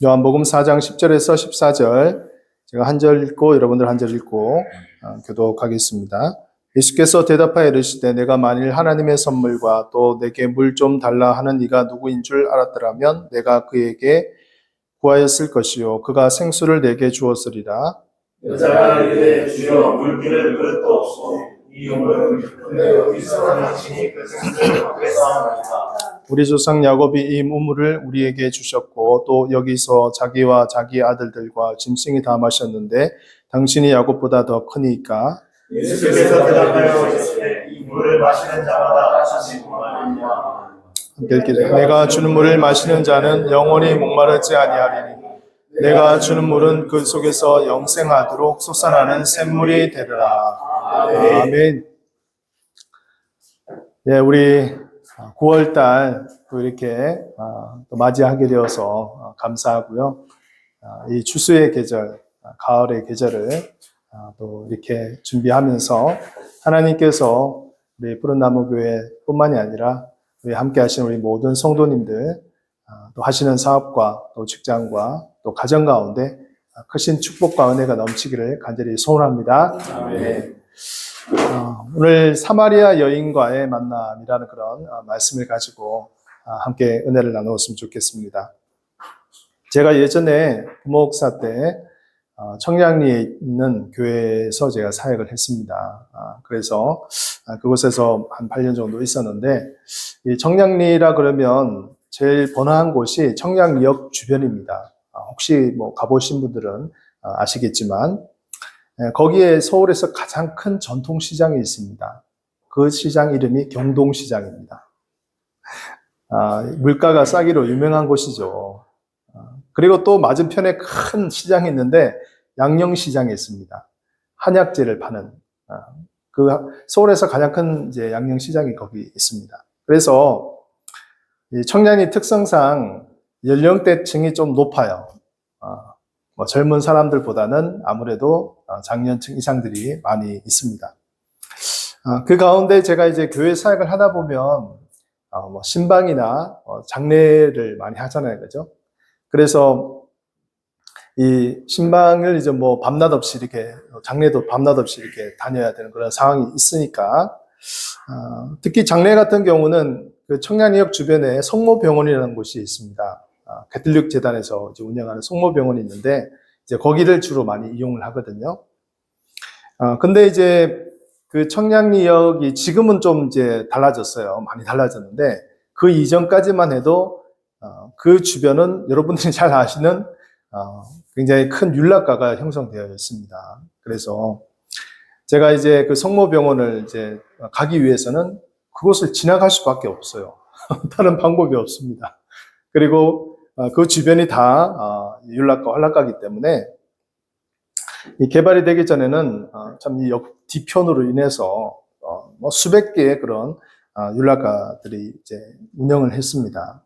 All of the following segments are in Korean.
요한복음 4장 10절에서 14절, 제가 한 절 읽고 여러분들 한 절 읽고 교독하겠습니다. 예수께서 대답하여 이르시되 내가 만일 하나님의 선물과 또 내게 물 좀 달라 하는 이가 누구인 줄 알았더라면 내가 그에게 구하였을 것이요 그가 생수를 내게 주었으리라. 여자가 이르되 주여 물기를 그릇도 없소 이 물은 근데 어디서 당신이 그 생수를 밖에서 하나이까. 우리 조상 야곱이 이 우물을 우리에게 주셨고 또 여기서 자기와 자기 아들들과 짐승이 다 마셨는데 당신이 야곱보다 더 크니까. 예수께서 대답하여 이르시되 이 물을 마시는 자마다 다시 목마르느냐. 내가 주는 물을 마시는 자는 영원히 목마르지 아니하리니 내가 주는 물은 그 속에서 영생하도록 솟아나는 샘물이 되리라. 아멘. 네, 우리 9월달 또 이렇게 또 맞이하게 되어서 감사하고요. 이 추수의 계절, 가을의 계절을 또 이렇게 준비하면서 하나님께서 우리 푸른나무교회뿐만이 아니라 우리 함께 하시는 우리 모든 성도님들 또 하시는 사업과 또 직장과 또 가정 가운데 크신 축복과 은혜가 넘치기를 간절히 소원합니다. 네. 오늘 사마리아 여인과의 만남이라는 그런 말씀을 가지고 함께 은혜를 나누었으면 좋겠습니다. 제가 예전에 부목사 때 청량리에 있는 교회에서 제가 사역을 했습니다. 그래서 그곳에서 한 8년 정도 있었는데, 이 청량리라 그러면 제일 번화한 곳이 청량리역 주변입니다. 혹시 뭐 가보신 분들은 아시겠지만, 거기에 서울에서 가장 큰 전통시장이 있습니다. 그 시장 이름이 경동시장입니다. 물가가 싸기로 유명한 곳이죠. 그리고 또 맞은편에 큰 시장이 있는데 양령시장이 있습니다. 한약재를 파는 그 서울에서 가장 큰 이제 양령시장이 거기 있습니다. 그래서 이 청량리 특성상 연령대층이 좀 높아요. 뭐 젊은 사람들보다는 아무래도 장년층 이상들이 많이 있습니다. 그 가운데 제가 이제 교회 사역을 하다 보면 뭐 신방이나 장례를 많이 하잖아요, 그죠? 그래서 이 신방을 이제 뭐 밤낮 없이 이렇게 장례도 밤낮 없이 이렇게 다녀야 되는 그런 상황이 있으니까 특히 장례 같은 경우는 그 청량리역 주변에 성모병원이라는 곳이 있습니다. 가톨릭 재단에서 이제 운영하는 성모병원이 있는데 이제 거기를 주로 많이 이용을 하거든요. 근데 이제 그 청량리역이 지금은 좀 이제 달라졌어요. 많이 달라졌는데 그 이전까지만 해도 그 주변은 여러분들이 잘 아시는 굉장히 큰 윤락가가 형성되어 있습니다. 그래서 제가 이제 그 성모병원을 이제 가기 위해서는 그곳을 지나갈 수밖에 없어요. 다른 방법이 없습니다. 그리고 그 주변이 다 윤락가, 환락가이기 때문에 이 개발이 되기 전에는 참 이 역 뒤편으로 인해서 뭐 수백 개의 그런 윤락가들이 이제 운영을 했습니다.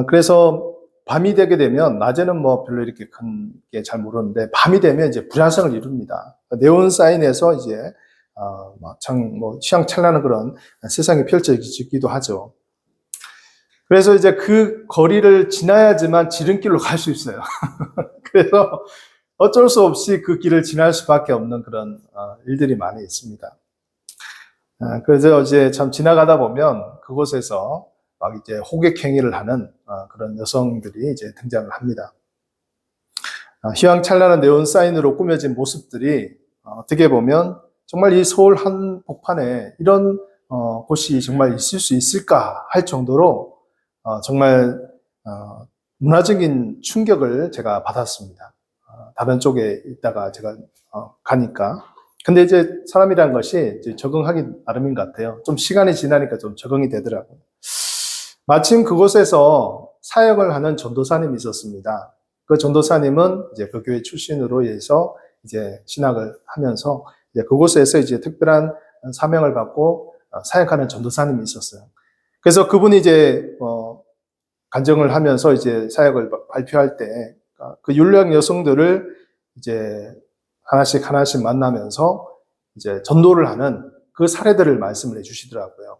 그래서 밤이 되게 되면 낮에는 뭐 별로 이렇게 큰 게 잘 모르는데 밤이 되면 이제 불야성을 이룹니다. 네온 사인에서 이제 뭐 휘황찬란한 그런 세상이 펼쳐지기도 하죠. 그래서 이제 그 거리를 지나야지만 지름길로 갈 수 있어요. 그래서 어쩔 수 없이 그 길을 지날 수밖에 없는 그런 일들이 많이 있습니다. 그래서 이제 참 지나가다 보면 그곳에서 막 이제 호객 행위를 하는 그런 여성들이 이제 등장을 합니다. 휘황찬란한 네온 사인으로 꾸며진 모습들이 어떻게 보면 정말 이 서울 한복판에 이런 곳이 정말 있을 수 있을까 할 정도로 정말 문화적인 충격을 제가 받았습니다. 다른 쪽에 있다가 제가 가니까. 근데 이제 사람이라는 것이 이제 적응하기 나름인 것 같아요. 좀 시간이 지나니까 좀 적응이 되더라고요. 마침 그곳에서 사역을 하는 전도사님이 있었습니다. 그 전도사님은 이제 그 교회 출신으로 해서 이제 신학을 하면서 이제 그곳에서 이제 특별한 사명을 받고 사역하는 전도사님이 있었어요. 그래서 그분이 이제 간증을 하면서 이제 사역을 발표할 때 그 윤락 여성들을 이제 하나씩 만나면서 이제 전도를 하는 그 사례들을 말씀을 해주시더라고요.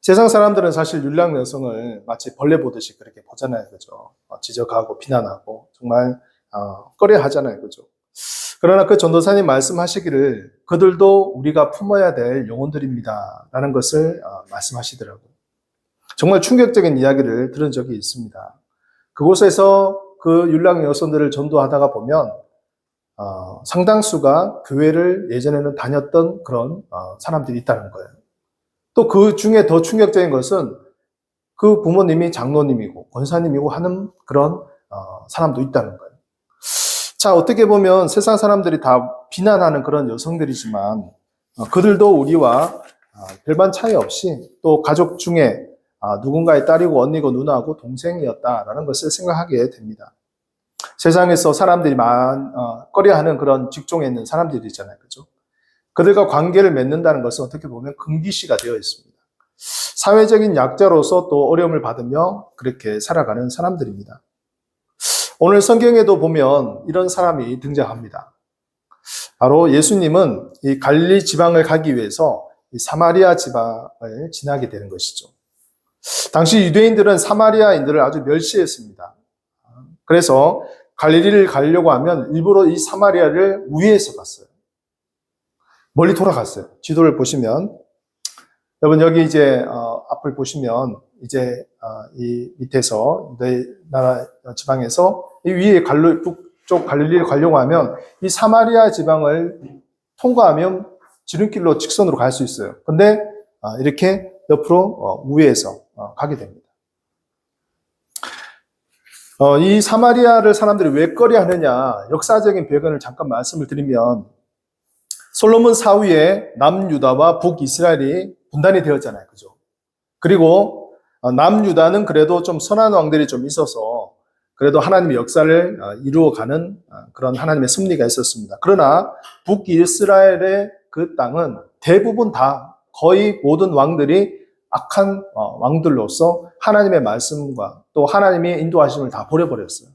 세상 사람들은 사실 율랑 여성을 마치 벌레 보듯이 그렇게 보잖아요. 그죠? 지적하고 비난하고 정말 꺼려 하잖아요. 그죠? 그러나 그 전도사님 말씀하시기를 그들도 우리가 품어야 될 영혼들입니다. 라는 것을 말씀하시더라고요. 정말 충격적인 이야기를 들은 적이 있습니다. 그곳에서 그 율랑 여성들을 전도하다가 보면 상당수가 교회를 예전에는 다녔던 그런 사람들이 있다는 거예요. 또 그 중에 더 충격적인 것은 그 부모님이 장로님이고 권사님이고 하는 그런 사람도 있다는 거예요. 자, 어떻게 보면 세상 사람들이 다 비난하는 그런 여성들이지만 그들도 우리와 별반 차이 없이 또 가족 중에 누군가의 딸이고 언니고 누나고 동생이었다라는 것을 생각하게 됩니다. 세상에서 사람들이 꺼려하는 그런 직종에 있는 사람들이 있잖아요. 그죠? 그들과 관계를 맺는다는 것은 어떻게 보면 금기시가 되어 있습니다. 사회적인 약자로서 또 어려움을 받으며 그렇게 살아가는 사람들입니다. 오늘 성경에도 보면 이런 사람이 등장합니다. 바로 예수님은 이 갈릴리 지방을 가기 위해서 이 사마리아 지방을 지나게 되는 것이죠. 당시 유대인들은 사마리아인들을 아주 멸시했습니다. 그래서 갈릴리를 가려고 하면 일부러 이 사마리아를 우회해서 갔어요. 멀리 돌아갔어요. 지도를 보시면 여러분 여기 이제 앞을 보시면 이제 이 밑에서 내 나라 지방에서 이 위에 북쪽 갈릴리를 가려고 하면 이 사마리아 지방을 통과하면 지름길로 직선으로 갈 수 있어요. 근데 이렇게 옆으로 우회해서 가게 됩니다. 이 사마리아를 사람들이 왜 꺼려하느냐 역사적인 배경을 잠깐 말씀을 드리면 솔로몬 사후에 남유다와 북이스라엘이 분단이 되었잖아요. 그죠? 그리고 남유다는 그래도 좀 선한 왕들이 좀 있어서 그래도 하나님의 역사를 이루어가는 그런 하나님의 섭리가 있었습니다. 그러나 북이스라엘의 그 땅은 대부분 다 거의 모든 왕들이 악한 왕들로서 하나님의 말씀과 또 하나님의 인도하심을 다 버려버렸어요.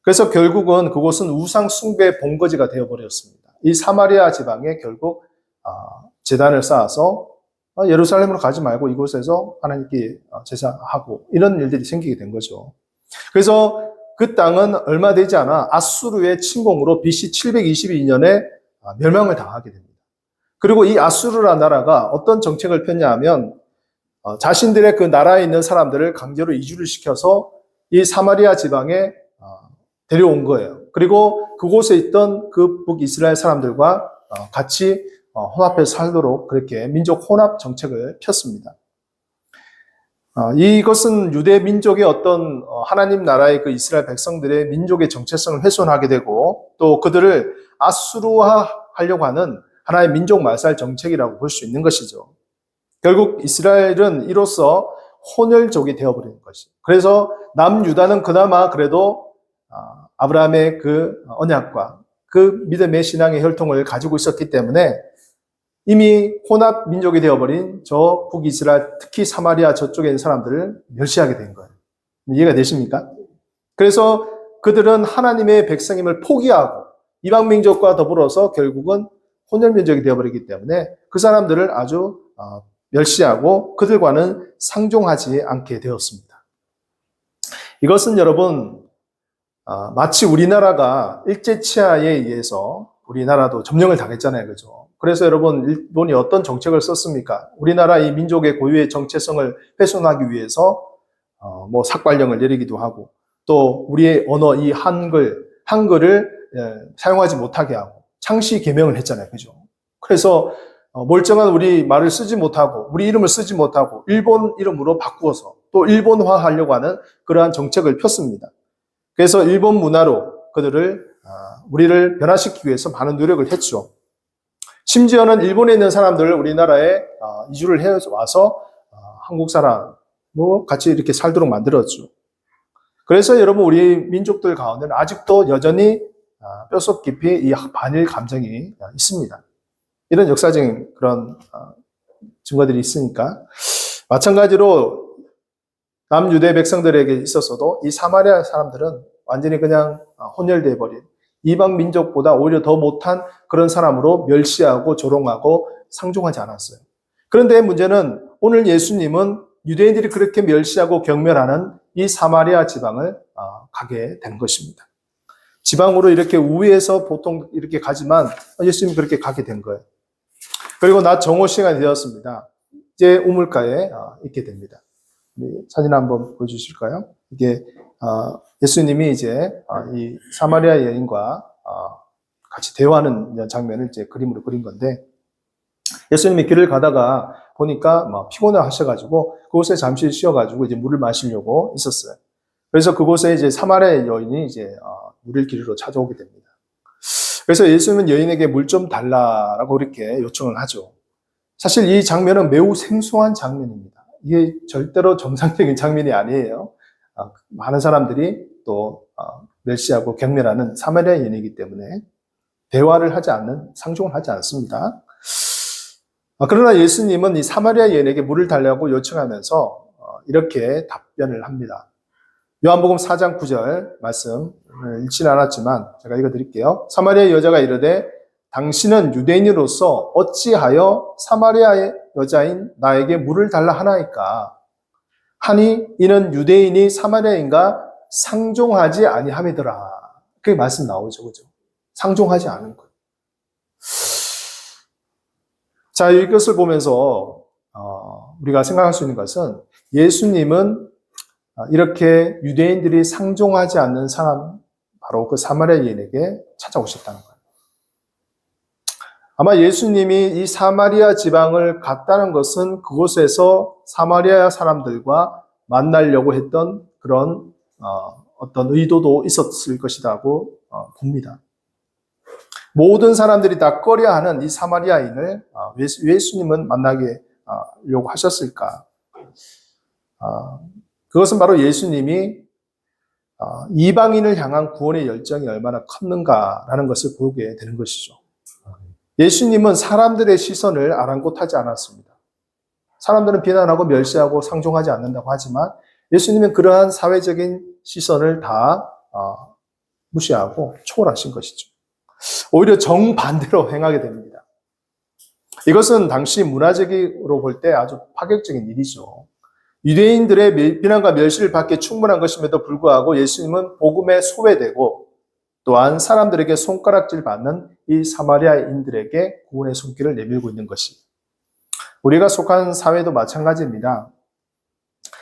그래서 결국은 그곳은 우상 숭배 본거지가 되어버렸습니다. 이 사마리아 지방에 결국 제단을 쌓아서 예루살렘으로 가지 말고 이곳에서 하나님께 제사하고 이런 일들이 생기게 된 거죠. 그래서 그 땅은 얼마 되지 않아 아수르의 침공으로 BC 722년에 멸망을 당하게 됩니다. 그리고 이 아수르라는 나라가 어떤 정책을 폈냐 하면 자신들의 그 나라에 있는 사람들을 강제로 이주를 시켜서 이 사마리아 지방에 데려온 거예요. 그리고 그곳에 있던 그 북이스라엘 사람들과 같이 혼합해서 살도록 그렇게 민족 혼합 정책을 폈습니다. 이것은 유대 민족의 어떤 하나님 나라의 그 이스라엘 백성들의 민족의 정체성을 훼손하게 되고 또 그들을 아수르화하려고 하는 하나의 민족 말살 정책이라고 볼 수 있는 것이죠. 결국 이스라엘은 이로써 혼혈족이 되어버리는 것이죠. 그래서 남유다는 그나마 그래도 아브라함의 그 언약과 그 믿음의 신앙의 혈통을 가지고 있었기 때문에 이미 혼합 민족이 되어버린 저 북이스라엘, 특히 사마리아 저쪽에 있는 사람들을 멸시하게 된 거예요. 이해가 되십니까? 그래서 그들은 하나님의 백성임을 포기하고 이방 민족과 더불어서 결국은 혼혈 민족이 되어버리기 때문에 그 사람들을 아주 멸시하고 그들과는 상종하지 않게 되었습니다. 이것은 여러분 마치 우리나라가 일제치하에 의해서 우리나라도 점령을 당했잖아요. 그죠? 그래서 여러분 일본이 어떤 정책을 썼습니까? 우리나라 이 민족의 고유의 정체성을 훼손하기 위해서 뭐 삭발령을 내리기도 하고 또 우리의 언어 이 한글을 사용하지 못하게 하고 창시 개명을 했잖아요. 그죠? 그래서 멀쩡한 우리 말을 쓰지 못하고 우리 이름을 쓰지 못하고 일본 이름으로 바꾸어서 또 일본화하려고 하는 그러한 정책을 폈습니다. 그래서 일본 문화로 우리를 변화시키기 위해서 많은 노력을 했죠. 심지어는 일본에 있는 사람들을 우리나라에 이주를 해와서 한국 사람으로 같이 이렇게 살도록 만들었죠. 그래서 여러분 우리 민족들 가운데는 아직도 여전히 뼛속 깊이 이 반일 감정이 있습니다. 이런 역사적인 그런 증거들이 있으니까 마찬가지로 남유대 백성들에게 있어서도 이 사마리아 사람들은 완전히 그냥 혼혈되어 버린 이방 민족보다 오히려 더 못한 그런 사람으로 멸시하고 조롱하고 상종하지 않았어요. 그런데 문제는 오늘 예수님은 유대인들이 그렇게 멸시하고 경멸하는 이 사마리아 지방을 가게 된 것입니다. 지방으로 이렇게 우회해서 보통 이렇게 가지만 예수님이 그렇게 가게 된 거예요. 그리고 낮 정오 시간이 되었습니다. 이제 우물가에 있게 됩니다. 사진 한번 보여주실까요? 이게 예수님이 이제 이 사마리아 여인과 같이 대화하는 장면을 이제 그림으로 그린 건데, 예수님이 길을 가다가 보니까 피곤해 하셔가지고 그곳에 잠시 쉬어가지고 이제 물을 마시려고 있었어요. 그래서 그곳에 이제 사마리아 여인이 이제 물을 기르러 찾아오게 됩니다. 그래서 예수님은 여인에게 물 좀 달라라고 이렇게 요청을 하죠. 사실 이 장면은 매우 생소한 장면입니다. 이게 절대로 정상적인 장면이 아니에요. 많은 사람들이 또 멸시하고 경멸하는 사마리아 여인이기 때문에 대화를 하지 않는, 상종을 하지 않습니다. 그러나 예수님은 이 사마리아 여인에게 물을 달라고 요청하면서 이렇게 답변을 합니다. 요한복음 4장 9절 말씀 읽지는 않았지만 제가 읽어드릴게요. 사마리아 여자가 이르되 당신은 유대인으로서 어찌하여 사마리아 여자인 나에게 물을 달라 하나이까? 하니 이는 유대인이 사마리아인과 상종하지 아니함이더라. 그게 말씀 나오죠, 그죠? 상종하지 않은 것. 자, 이것을 보면서 우리가 생각할 수 있는 것은 예수님은 이렇게 유대인들이 상종하지 않는 사람, 바로 그 사마리아 여인에게 찾아오셨다는 거예요. 아마 예수님이 이 사마리아 지방을 갔다는 것은 그곳에서 사마리아 사람들과 만나려고 했던 그런 어떤 의도도 있었을 것이라고 봅니다. 모든 사람들이 다 꺼려하는 이 사마리아인을 예수님은 만나려고 하셨을까? 그것은 바로 예수님이 이방인을 향한 구원의 열정이 얼마나 컸는가라는 것을 보게 되는 것이죠. 예수님은 사람들의 시선을 아랑곳하지 않았습니다. 사람들은 비난하고 멸시하고 상종하지 않는다고 하지만 예수님은 그러한 사회적인 시선을 다 무시하고 초월하신 것이죠. 오히려 정반대로 행하게 됩니다. 이것은 당시 문화적으로 볼 때 아주 파격적인 일이죠. 유대인들의 비난과 멸시를 받기에 충분한 것임에도 불구하고 예수님은 복음에 소외되고 또한 사람들에게 손가락질 받는 이 사마리아인들에게 구원의 손길을 내밀고 있는 것이, 우리가 속한 사회도 마찬가지입니다.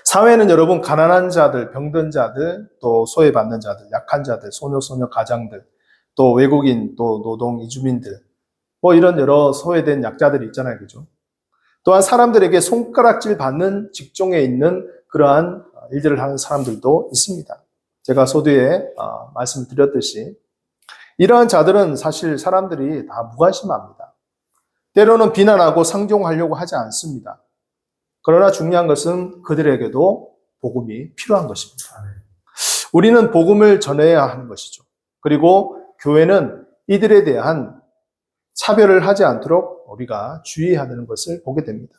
사회는 여러분 가난한 자들, 병든 자들, 또 소외받는 자들, 약한 자들, 소녀, 가장들, 또 외국인, 또 노동, 이주민들, 이런 여러 소외된 약자들이 있잖아요. 그죠? 또한 사람들에게 손가락질 받는 직종에 있는 그러한 일들을 하는 사람들도 있습니다. 제가 서두에 말씀을 드렸듯이 이러한 자들은 사실 사람들이 다 무관심합니다. 때로는 비난하고 상종하려고 하지 않습니다. 그러나 중요한 것은 그들에게도 복음이 필요한 것입니다. 우리는 복음을 전해야 하는 것이죠. 그리고 교회는 이들에 대한 차별을 하지 않도록 우리가 주의해야 되는 것을 보게 됩니다.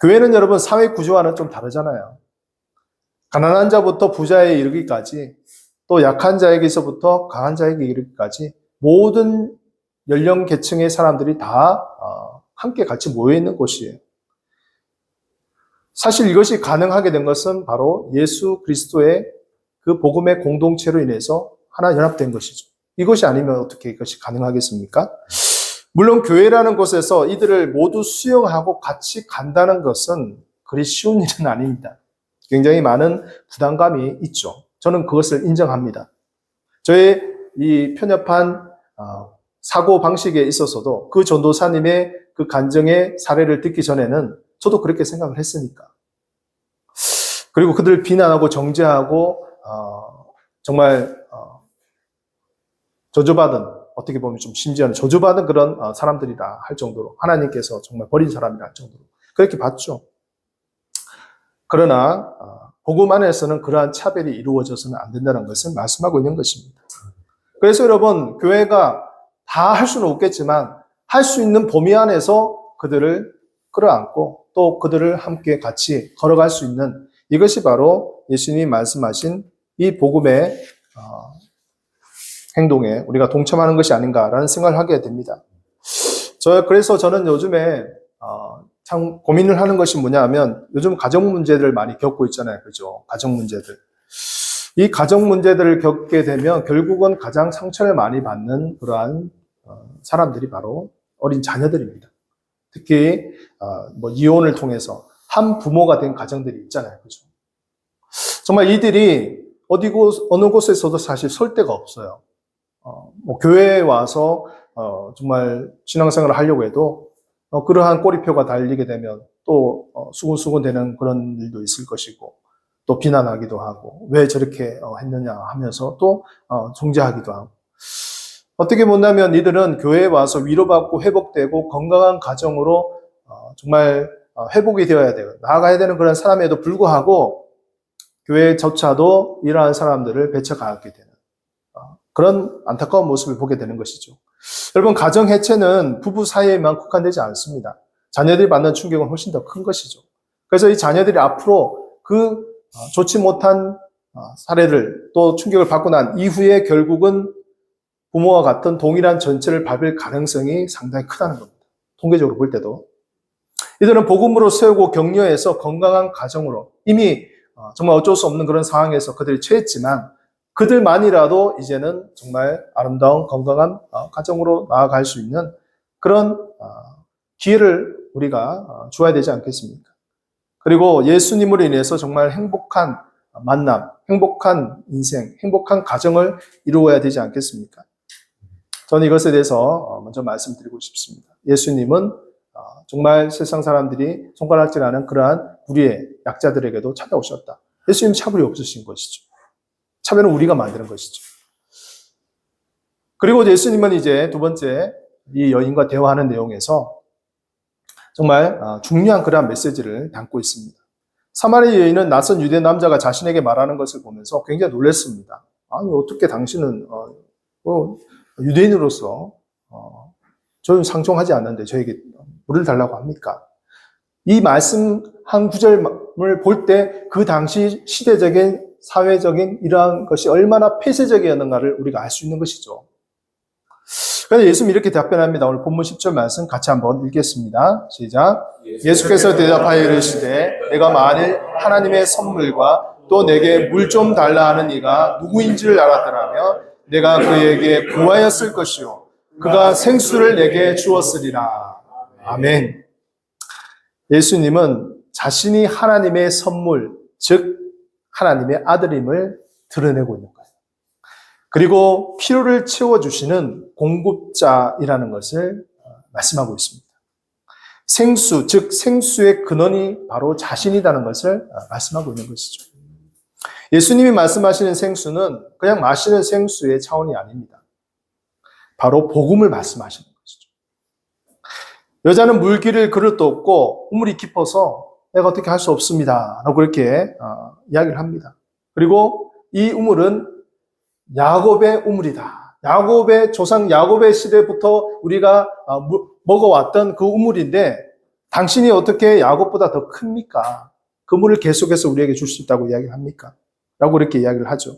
교회는 여러분 사회 구조와는 좀 다르잖아요. 가난한 자부터 부자에 이르기까지, 또 약한 자에게서부터 강한 자에게 이르기까지 모든 연령 계층의 사람들이 다 함께 같이 모여 있는 곳이에요. 사실 이것이 가능하게 된 것은 바로 예수 그리스도의 그 복음의 공동체로 인해서 하나 연합된 것이죠. 이것이 아니면 어떻게 이것이 가능하겠습니까? 물론 교회라는 곳에서 이들을 모두 수용하고 같이 간다는 것은 그리 쉬운 일은 아닙니다. 굉장히 많은 부담감이 있죠. 저는 그것을 인정합니다. 저의 이 편협한 사고 방식에 있어서도 그 전도사님의 그 간증의 사례를 듣기 전에는 저도 그렇게 생각을 했으니까. 그리고 그들을 비난하고 정죄하고 정말 저주받은, 어떻게 보면 좀 심지어는 저주받은 그런 사람들이라 할 정도로, 하나님께서 정말 버린 사람이라 할 정도로 그렇게 봤죠. 그러나 복음 안에서는 그러한 차별이 이루어져서는 안 된다는 것을 말씀하고 있는 것입니다. 그래서 여러분, 교회가 다 할 수는 없겠지만 할 수 있는 범위 안에서 그들을 끌어안고 또 그들을 함께 같이 걸어갈 수 있는, 이것이 바로 예수님이 말씀하신 이 복음의 행동에 우리가 동참하는 것이 아닌가라는 생각을 하게 됩니다. 그래서 저는 요즘에 참 고민을 하는 것이 뭐냐 하면 요즘 가정 문제들을 많이 겪고 있잖아요. 그죠? 가정 문제들. 이 가정 문제들을 겪게 되면 결국은 가장 상처를 많이 받는 그러한 사람들이 바로 어린 자녀들입니다. 특히 이혼을 통해서 한 부모가 된 가정들이 있잖아요. 그죠? 정말 이들이 어느 곳에서도 사실 설 데가 없어요. 교회에 와서 정말 신앙생활을 하려고 해도 그러한 꼬리표가 달리게 되면 또 수군수군 되는 그런 일도 있을 것이고, 또 비난하기도 하고 왜 저렇게 했느냐 하면서 또 정죄하기도 하고, 어떻게 본다면 이들은 교회에 와서 위로받고 회복되고 건강한 가정으로 정말 회복이 되어야 돼요. 나아가야 되는 그런 사람에도 불구하고 교회조차도 이러한 사람들을 배척하게 되는 그런 안타까운 모습을 보게 되는 것이죠. 여러분, 가정 해체는 부부 사이에만 국한되지 않습니다. 자녀들이 받는 충격은 훨씬 더 큰 것이죠. 그래서 이 자녀들이 앞으로 그 좋지 못한 사례를 또 충격을 받고 난 이후에 결국은 부모와 같은 동일한 전체를 밟을 가능성이 상당히 크다는 겁니다. 통계적으로 볼 때도. 이들은 복음으로 세우고 격려해서 건강한 가정으로 이미 정말 어쩔 수 없는 그런 상황에서 그들이 처했지만 그들만이라도 이제는 정말 아름다운 건강한 가정으로 나아갈 수 있는 그런 기회를 우리가 주어야 되지 않겠습니까? 그리고 예수님으로 인해서 정말 행복한 만남, 행복한 인생, 행복한 가정을 이루어야 되지 않겠습니까? 저는 이것에 대해서 먼저 말씀드리고 싶습니다. 예수님은 정말 세상 사람들이 손가락질하는 그러한 우리의 약자들에게도 찾아오셨다. 예수님 차별이 없으신 것이죠. 차별은 우리가 만드는 것이죠. 그리고 예수님은 이제 두 번째 이 여인과 대화하는 내용에서 정말 중요한 그러한 메시지를 담고 있습니다. 사마리아 여인은 낯선 유대 남자가 자신에게 말하는 것을 보면서 굉장히 놀랐습니다. 아니, 어떻게 당신은 유대인으로서 저는 상종하지 않는데 저에게 물을 달라고 합니까? 이 말씀 한 구절을 볼 때 그 당시 시대적인 사회적인 이러한 것이 얼마나 폐쇄적이었는가를 우리가 알 수 있는 것이죠. 그래서 예수님이 이렇게 답변합니다. 오늘 본문 10절 말씀 같이 한번 읽겠습니다. 시작. 예수께서 대답하여 이르시되 내가 만일 하나님의 선물과 또 내게 물 좀 달라 하는 이가 누구인 줄 알았더라면 내가 그에게 구하였을 것이요 그가 생수를 내게 주었으리라. 아멘. 예수님은 자신이 하나님의 선물, 즉 하나님의 아들임을 드러내고 있는 거예요. 그리고 필요를 채워주시는 공급자이라는 것을 말씀하고 있습니다. 생수, 즉 생수의 근원이 바로 자신이라는 것을 말씀하고 있는 것이죠. 예수님이 말씀하시는 생수는 그냥 마시는 생수의 차원이 아닙니다. 바로 복음을 말씀하시는 것이죠. 여자는 물기를 그릇도 없고 우물이 깊어서 내가 어떻게 할 수 없습니다. 라고 그렇게 이야기를 합니다. 그리고 이 우물은 야곱의 우물이다. 야곱의 조상 야곱의 시대부터 우리가 먹어왔던 그 우물인데 당신이 어떻게 야곱보다 더 큽니까? 그 물을 계속해서 우리에게 줄 수 있다고 이야기를 합니까? 라고 이렇게 이야기를 하죠.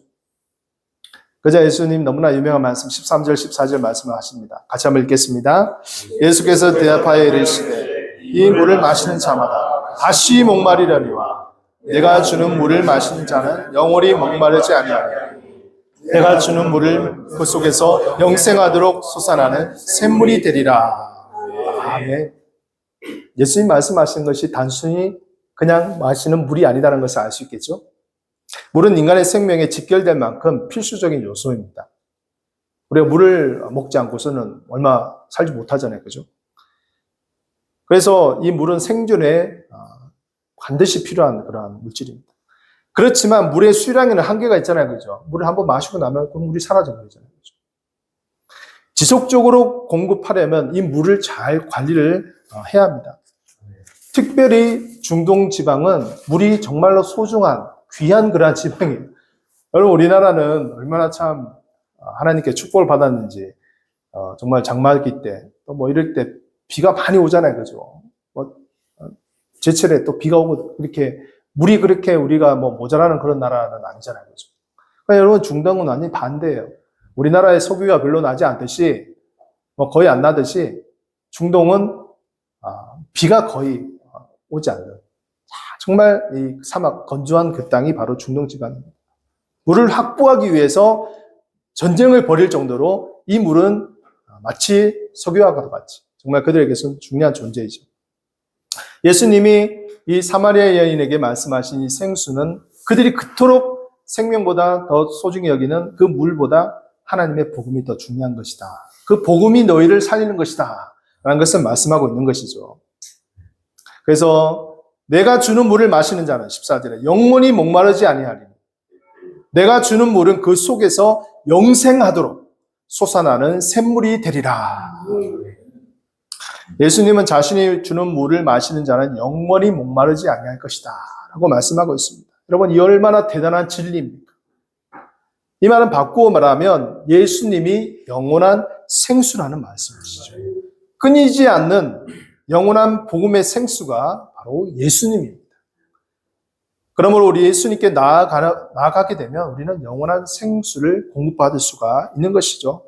그자 예수님 너무나 유명한 말씀 13절 14절 말씀을 하십니다. 같이 한번 읽겠습니다. 예수께서 대답하여 이르시되 이 물을 마시는 자마다 다시 목마르려니와 내가 주는 물을 마시는 자는 영원히 목마르지 아니하니 내가 주는 물을 그 속에서 영생하도록 솟아나는 샘물이 되리라. 아멘. 예수님 말씀하신 것이 단순히 그냥 마시는 물이 아니다는 것을 알 수 있겠죠? 물은 인간의 생명에 직결될 만큼 필수적인 요소입니다. 우리가 물을 먹지 않고서는 얼마 살지 못하잖아요. 그죠? 그래서 이 물은 생존에 반드시 필요한 그러한 물질입니다. 그렇지만 물의 수량에는 한계가 있잖아요. 그죠? 물을 한번 마시고 나면 그 물이 사라져버리잖아요. 그죠? 지속적으로 공급하려면 이 물을 잘 관리를 해야 합니다. 특별히 중동 지방은 물이 정말로 소중한 귀한 그러한 지방이에요. 여러분, 우리나라는 얼마나 참 하나님께 축복을 받았는지, 정말 장마기 때, 또 뭐 이럴 때 비가 많이 오잖아요. 그죠? 제철에 또 비가 오고, 이렇게, 물이 그렇게 우리가 뭐 모자라는 그런 나라는 아니잖아요. 그죠? 그러니까 여러분, 중동은 완전히 반대예요. 우리나라의 소비가 별로 나지 않듯이, 뭐 거의 안 나듯이, 중동은, 비가 거의 오지 않는 정말 이 사막 건조한 그 땅이 바로 중동지방입니다. 물을 확보하기 위해서 전쟁을 벌일 정도로 이 물은 마치 석유와 같이 정말 그들에게서는 중요한 존재이죠. 예수님이 이 사마리아 여인에게 말씀하신 이 생수는 그들이 그토록 생명보다 더 소중히 여기는 그 물보다 하나님의 복음이 더 중요한 것이다. 그 복음이 너희를 살리는 것이다. 라는 것을 말씀하고 있는 것이죠. 그래서 내가 주는 물을 마시는 자는 14절에 영원히 목마르지 아니하리니 내가 주는 물은 그 속에서 영생하도록 솟아나는 샘물이 되리라. 예수님은 자신이 주는 물을 마시는 자는 영원히 목마르지 아니할 것이다 라고 말씀하고 있습니다. 여러분, 이 얼마나 대단한 진리입니까? 이 말은 바꾸어 말하면 예수님이 영원한 생수라는 말씀이시죠. 끊이지 않는 영원한 복음의 생수가 바로 예수님입니다. 그러므로 우리 예수님께 나아가게 되면 우리는 영원한 생수를 공급받을 수가 있는 것이죠.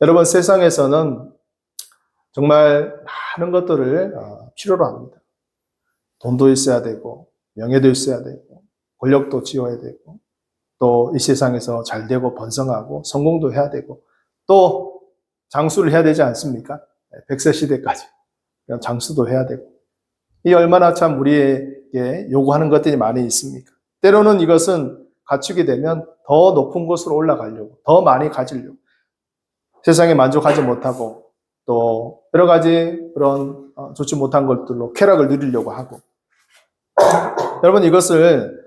여러분, 세상에서는 정말 많은 것들을 필요로 합니다. 돈도 있어야 되고, 명예도 있어야 되고, 권력도 지어야 되고, 또 이 세상에서 잘 되고 번성하고 성공도 해야 되고, 또 장수를 해야 되지 않습니까? 100세 시대까지 장수도 해야 되고, 이 얼마나 참 우리에게 요구하는 것들이 많이 있습니까? 때로는 이것은 갖추게 되면 더 높은 곳으로 올라가려고, 더 많이 가지려고, 세상에 만족하지 못하고 또 여러 가지 그런 좋지 못한 것들로 쾌락을 누리려고 하고, 여러분, 이것을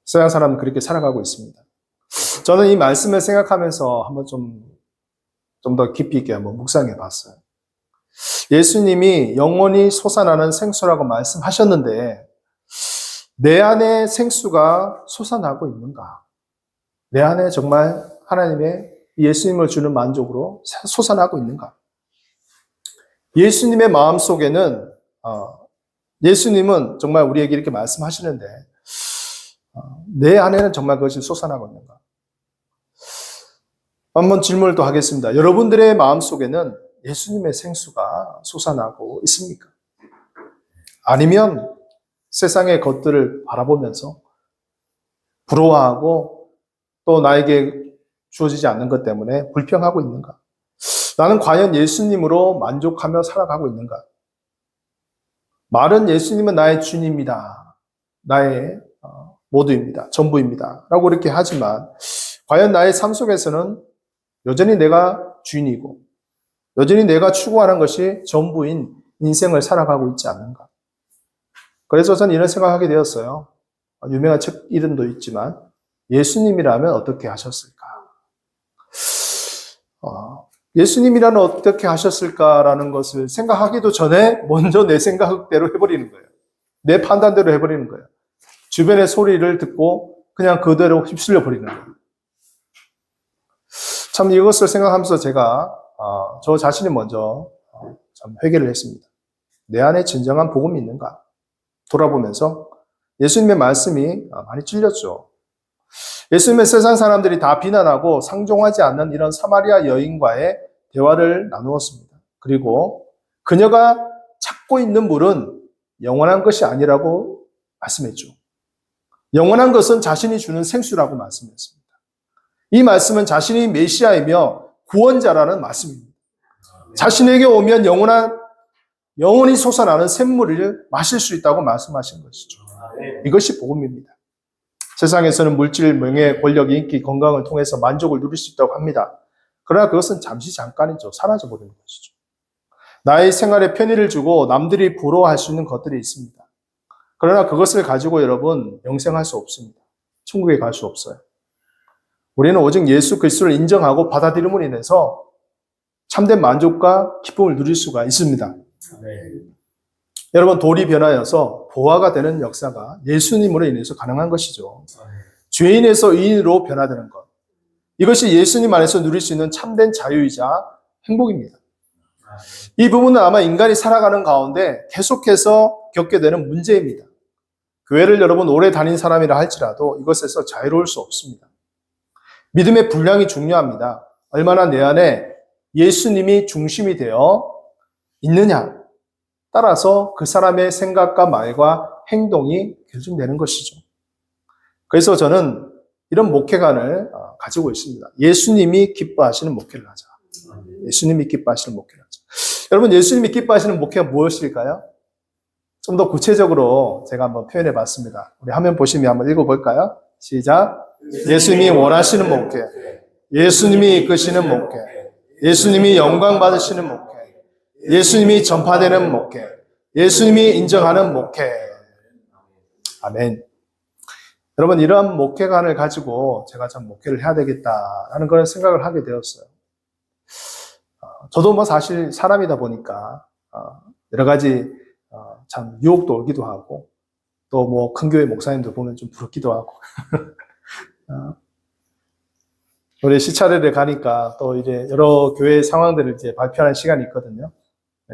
서양 사람은 그렇게 살아가고 있습니다. 저는 이 말씀을 생각하면서 한번 좀 더 깊이 있게 한번 묵상해 봤어요. 예수님이 영원히 솟아나는 생수라고 말씀하셨는데 내 안에 생수가 솟아나고 있는가? 내 안에 정말 하나님의 예수님을 주는 만족으로 솟아나고 있는가? 예수님의 마음속에는 예수님은 정말 우리에게 이렇게 말씀하시는데 내 안에는 정말 그것이 솟아나고 있는가? 한번 질문을 또 하겠습니다. 여러분들의 마음속에는 예수님의 생수가 솟아나고 있습니까? 아니면 세상의 것들을 바라보면서 부러워하고 또 나에게 주어지지 않는 것 때문에 불평하고 있는가? 나는 과연 예수님으로 만족하며 살아가고 있는가? 말은 예수님은 나의 주님입니다. 나의 모두입니다. 전부입니다. 라고 이렇게 하지만 과연 나의 삶 속에서는 여전히 내가 주인이고 여전히 내가 추구하는 것이 전부인 인생을 살아가고 있지 않는가? 그래서 저는 이런 생각하게 되었어요. 유명한 책 이름도 있지만 예수님이라면 어떻게 하셨을까? 예수님이라면 어떻게 하셨을까라는 것을 생각하기도 전에 먼저 내 생각대로 해버리는 거예요. 내 판단대로 해버리는 거예요. 주변의 소리를 듣고 그냥 그대로 휩쓸려 버리는 거예요. 참 이것을 생각하면서 제가 저 자신이 먼저 참 회개를 했습니다. 내 안에 진정한 복음이 있는가? 돌아보면서 예수님의 말씀이 많이 찔렸죠. 예수님의 세상 사람들이 다 비난하고 상종하지 않는 이런 사마리아 여인과의 대화를 나누었습니다. 그리고 그녀가 찾고 있는 물은 영원한 것이 아니라고 말씀했죠. 영원한 것은 자신이 주는 생수라고 말씀했습니다. 이 말씀은 자신이 메시아이며 구원자라는 말씀입니다. 자신에게 오면 영원히 솟아나는 샘물을 마실 수 있다고 말씀하신 것이죠. 이것이 복음입니다. 세상에서는 물질, 명예, 권력, 인기, 건강을 통해서 만족을 누릴 수 있다고 합니다. 그러나 그것은 잠깐이죠. 사라져버리는 것이죠. 나의 생활에 편의를 주고 남들이 부러워할 수 있는 것들이 있습니다. 그러나 그것을 가지고 여러분 영생할 수 없습니다. 천국에 갈 수 없어요. 우리는 오직 예수 그리스도를 인정하고 받아들임으로 인해서 참된 만족과 기쁨을 누릴 수가 있습니다. 여러분, 돌이 변하여서 보화가 되는 역사가 예수님으로 인해서 가능한 것이죠. 죄인에서 의인으로 변화되는 것. 이것이 예수님 안에서 누릴 수 있는 참된 자유이자 행복입니다. 이 부분은 아마 인간이 살아가는 가운데 계속해서 겪게 되는 문제입니다. 교회를 여러분 오래 다닌 사람이라 할지라도 이것에서 자유로울 수 없습니다. 믿음의 분량이 중요합니다. 얼마나 내 안에 예수님이 중심이 되어 있느냐. 따라서 그 사람의 생각과 말과 행동이 결정되는 것이죠. 그래서 저는 이런 목회관을 가지고 있습니다. 예수님이 기뻐하시는 목회를 하자. 예수님이 기뻐하시는 목회를 하자. 여러분, 예수님이 기뻐하시는 목회가 무엇일까요? 좀 더 구체적으로 제가 한번 표현해 봤습니다. 우리 화면 보시면 한번 읽어볼까요? 시작. 예수님이 원하시는 목회, 예수님이 이끄시는 목회, 예수님이 영광 받으시는 목회, 예수님이 전파되는 목회, 예수님이 인정하는 목회. 아멘. 여러분, 이러한 목회관을 가지고 제가 참 목회를 해야 되겠다라는 그런 생각을 하게 되었어요. 저도 뭐 사실 사람이다 보니까 여러 가지 참 유혹도 오기도 하고, 또 뭐 큰 교회 목사님들 보면 좀 부럽기도 하고 우리 시차례를 가니까 또 이제 여러 교회 상황들을 이제 발표하는 시간이 있거든요.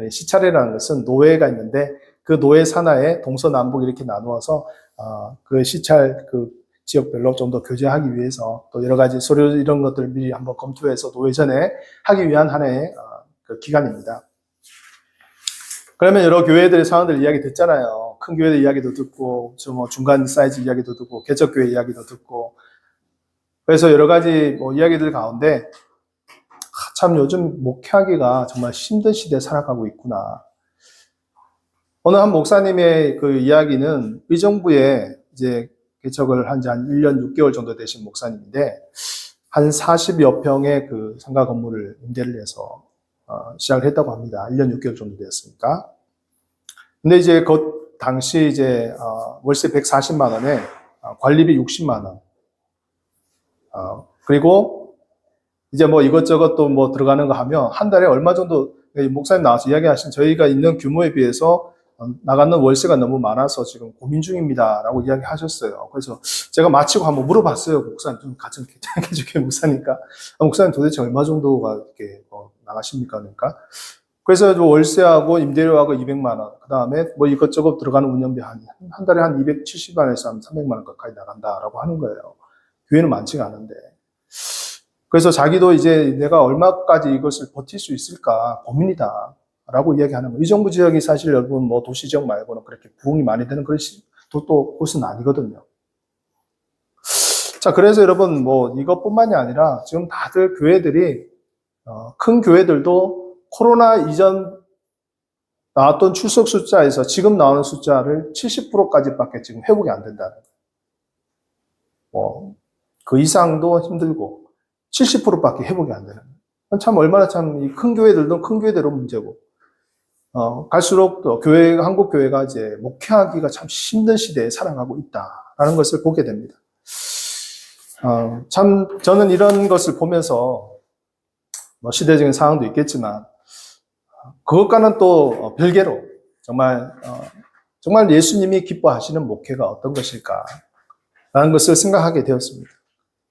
시차례라는 것은 노회가 있는데 그 노회 산하에 동서남북 이렇게 나누어서 그 시찰 그 지역별로 좀 더 교제하기 위해서 또 여러 가지 서류 이런 것들을 미리 한번 검토해서 노회 전에 하기 위한 하나의 그 기간입니다. 그러면 여러 교회들의 상황들 이야기 듣잖아요. 큰 교회들 이야기도 듣고, 뭐 중간 사이즈 이야기도 듣고, 개척교회 이야기도 듣고. 그래서 여러 가지 뭐 이야기들 가운데, 참 요즘 목회하기가 정말 힘든 시대에 살아가고 있구나. 어느 한 목사님의 그 이야기는 의정부에 이제 개척을 한 지 한 1년 6개월 정도 되신 목사님인데, 한 40여 평의 그 상가 건물을 임대를 해서 시작을 했다고 합니다. 1년 6개월 정도 되었으니까. 근데 이제 그 당시 이제 월세 140만 원에 관리비 60만 원. 그리고 이제 뭐 이것저것 또 뭐 들어가는 거 하면 한 달에 얼마 정도, 목사님 나와서 이야기하신 저희가 있는 규모에 비해서 나가는 월세가 너무 많아서 지금 고민 중입니다라고 이야기하셨어요. 그래서 제가 마치고 한번 물어봤어요. 목사님, 좀 같은 개척교회 목사니까 목사님 도대체 얼마 정도가 이렇게 나가십니까? 그러니까 그래서 월세하고 임대료하고 200만 원, 그 다음에 뭐 이것저것 들어가는 운영비 한 달에 한 270만원에서 한 300만 원 가까이 나간다라고 하는 거예요. 교회는 많지가 않은데. 그래서 자기도 이제 내가 얼마까지 이것을 버틸 수 있을까 고민이다. 라고 이야기하는 거예요. 의정부 지역이 사실 여러분 뭐 도시 지역 말고는 그렇게 부흥이 많이 되는 그런 또 곳은 아니거든요. 자, 그래서 여러분 뭐 이것뿐만이 아니라 지금 다들 교회들이 큰 교회들도 코로나 이전 나왔던 출석 숫자에서 지금 나오는 숫자를 70%까지밖에 지금 회복이 안 된다는 거예요. 그 이상도 힘들고 70%밖에 회복이 안 되는 거예요. 참 얼마나 참 이 큰 교회들도 큰 교회대로 문제고 갈수록 또 한국 교회가 이제 목회하기가 참 힘든 시대에 살아가고 있다라는 것을 보게 됩니다. 참 저는 이런 것을 보면서 뭐 시대적인 상황도 있겠지만 그것과는 또 별개로 정말 예수님이 기뻐하시는 목회가 어떤 것일까라는 것을 생각하게 되었습니다.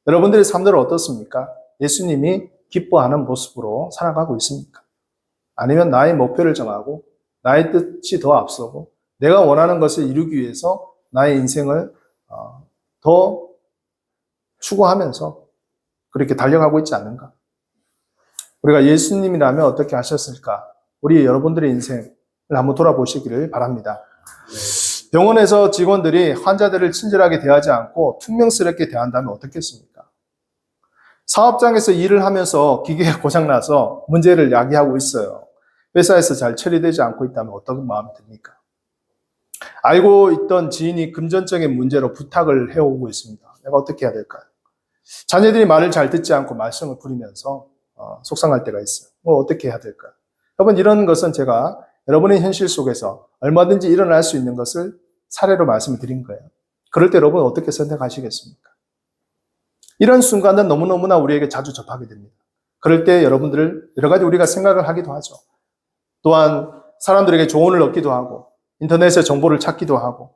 여러분들의 삶들은 어떻습니까? 예수님이 기뻐하는 모습으로 살아가고 있습니까? 아니면 나의 목표를 정하고 나의 뜻이 더 앞서고 내가 원하는 것을 이루기 위해서 나의 인생을 더 추구하면서 그렇게 달려가고 있지 않는가? 우리가 예수님이라면 어떻게 하셨을까? 우리 여러분들의 인생을 한번 돌아보시기를 바랍니다. 병원에서 직원들이 환자들을 친절하게 대하지 않고 퉁명스럽게 대한다면 어떻겠습니까? 사업장에서 일을 하면서 기계가 고장나서 문제를 야기하고 있어요. 회사에서 잘 처리되지 않고 있다면 어떤 마음이 듭니까? 알고 있던 지인이 금전적인 문제로 부탁을 해오고 있습니다. 내가 어떻게 해야 될까요? 자녀들이 말을 잘 듣지 않고 말썽을 부리면서 속상할 때가 있어요. 어떻게 해야 될까요? 여러분, 이런 것은 제가 여러분의 현실 속에서 얼마든지 일어날 수 있는 것을 사례로 말씀을 드린 거예요. 그럴 때 여러분 어떻게 선택하시겠습니까? 이런 순간은 너무너무나 우리에게 자주 접하게 됩니다. 그럴 때 여러분들을 여러 가지 우리가 생각을 하기도 하죠. 또한 사람들에게 조언을 얻기도 하고 인터넷에 정보를 찾기도 하고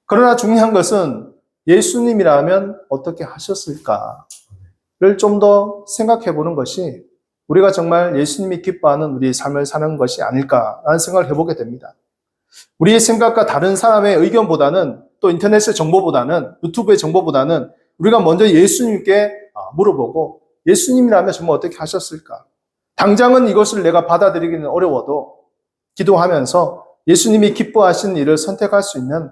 그러나 중요한 것은 예수님이라면 어떻게 하셨을까를 좀 더 생각해 보는 것이 우리가 정말 예수님이 기뻐하는 우리의 삶을 사는 것이 아닐까라는 생각을 해보게 됩니다. 우리의 생각과 다른 사람의 의견보다는 또 인터넷의 정보보다는 유튜브의 정보보다는 우리가 먼저 예수님께 물어보고 예수님이라면 정말 어떻게 하셨을까? 당장은 이것을 내가 받아들이기는 어려워도 기도하면서 예수님이 기뻐하시는 일을 선택할 수 있는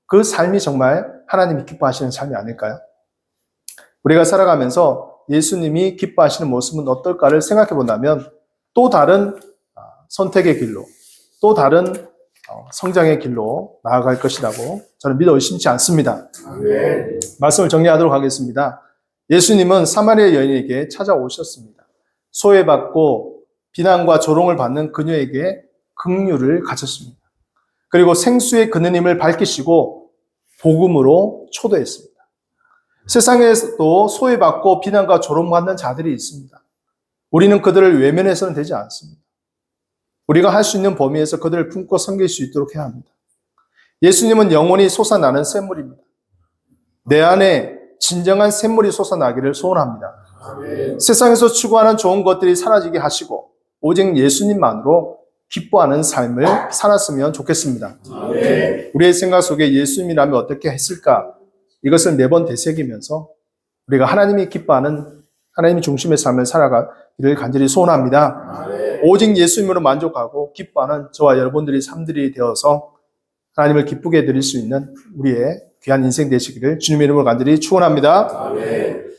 그 삶이 정말 하나님이 기뻐하시는 삶이 아닐까요? 우리가 살아가면서 예수님이 기뻐하시는 모습은 어떨까를 생각해 본다면 또 다른 선택의 길로, 또 다른 성장의 길로 나아갈 것이라고 저는 믿어 의심치 않습니다. 아멘. 말씀을 정리하도록 하겠습니다. 예수님은 사마리아 여인에게 찾아오셨습니다. 소외받고 비난과 조롱을 받는 그녀에게 긍휼을 가졌습니다. 그리고 생수의 그느님을 밝히시고 복음으로 초대했습니다. 세상에서도 소외받고 비난과 조롱받는 자들이 있습니다. 우리는 그들을 외면해서는 되지 않습니다. 우리가 할 수 있는 범위에서 그들을 품고 섬길 수 있도록 해야 합니다. 예수님은 영원히 솟아나는 샘물입니다. 내 안에 진정한 샘물이 솟아나기를 소원합니다. 아멘. 세상에서 추구하는 좋은 것들이 사라지게 하시고 오직 예수님만으로 기뻐하는 삶을 살았으면 좋겠습니다. 아멘. 우리의 생각 속에 예수님이라면 어떻게 했을까? 이것을 매번 되새기면서 우리가 하나님이 기뻐하는 하나님이 중심의 삶을 살아가기를 간절히 소원합니다. 아멘. 오직 예수님으로 만족하고 기뻐하는 저와 여러분들이 삶들이 되어서 하나님을 기쁘게 해드릴 수 있는 우리의 귀한 인생 되시기를 주님의 이름으로 간절히 축원합니다. 아멘.